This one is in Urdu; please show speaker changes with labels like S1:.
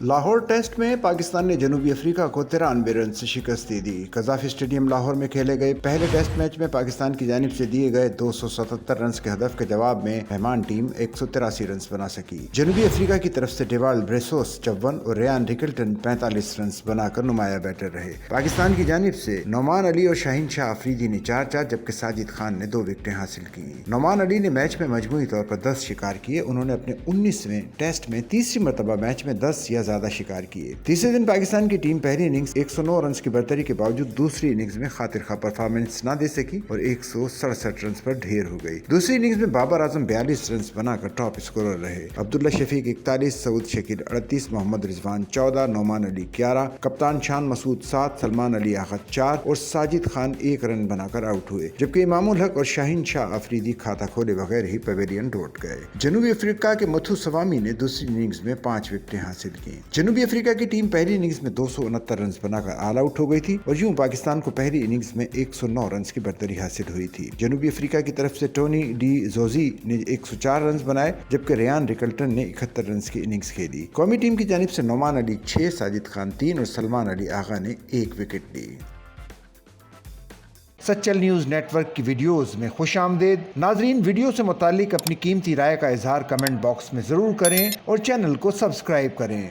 S1: لاہور ٹیسٹ میں پاکستان نے جنوبی افریقہ کو 93 رن سے شکست دے دی۔ قذافی اسٹیڈیم لاہور میں کھیلے گئے پہلے ٹیسٹ میچ میں پاکستان کی جانب سے دیے گئے 277 رنز کے ہدف کے جواب میں مہمان ٹیم 183 رنز بنا سکی۔ جنوبی افریقہ کی طرف سے ڈیوالڈ بریسوس 54 اور ریان ریکلٹن 45 رنز بنا کر نمایاں بیٹر رہے۔ پاکستان کی جانب سے نعمان علی اور شاہین شاہ آفریدی نے 4 جبکہ ساجد خان نے 2 وکٹیں حاصل کی۔ نعمان علی نے میچ میں مجموعی طور پر 10 شکار کیے۔ انہوں نے اپنے 19ویں ٹیسٹ میں تیسری مرتبہ میچ میں 10 یا زیادہ شکار کیے۔ تیسرے دن پاکستان کی ٹیم پہلی اننگز 109 رنز کی برتری کے باوجود دوسری اننگز میں خاطر خواہ پرفارمنس نہ دے سکی اور 167 رنز پر ڈھیر ہو گئی۔ دوسری اننگز میں بابر اعظم 42 رنز بنا کر ٹاپ اسکورر رہے۔ عبداللہ شفیق 41، سعود شکیل 38، محمد رضوان 14، نعمان علی 11، کپتان شان مسعود 7، سلمان علی آغا 4 اور ساجد خان 1 رن بنا کر آؤٹ ہوئے، جبکہ امام الحق اور شاہین شاہ آفریدی کھاتا کھولے بغیر ہی پیویلین لوٹ گئے۔ جنوبی افریقہ کے متھو سوامی نے دوسری اننگز میں 5 وکٹیں حاصل کی۔ جنوبی افریقہ کی ٹیم پہلی اننگز میں 269 رنز بنا کر آل آؤٹ ہو گئی تھی اور یوں پاکستان کو پہلی اننگز میں 109 رنز کی برتری حاصل ہوئی تھی۔ جنوبی افریقہ کی طرف سے ٹونی ڈی زوزی نے 104 رنز بنائے، جبکہ ریان ریکلٹن نے 71 رنز کی اننگز کھیلی۔ قومی ٹیم کی جانب سے نعمان علی 6، ساجد خان 3 اور سلمان علی آغا نے 1 وکٹ لی۔ سچل نیوز نیٹ ورک کی ویڈیوز میں خوش آمدید۔ ناظرین، ویڈیو سے متعلق اپنی قیمتی رائے کا اظہار کمنٹ باکس میں ضرور کریں اور چینل کو سبسکرائب کریں۔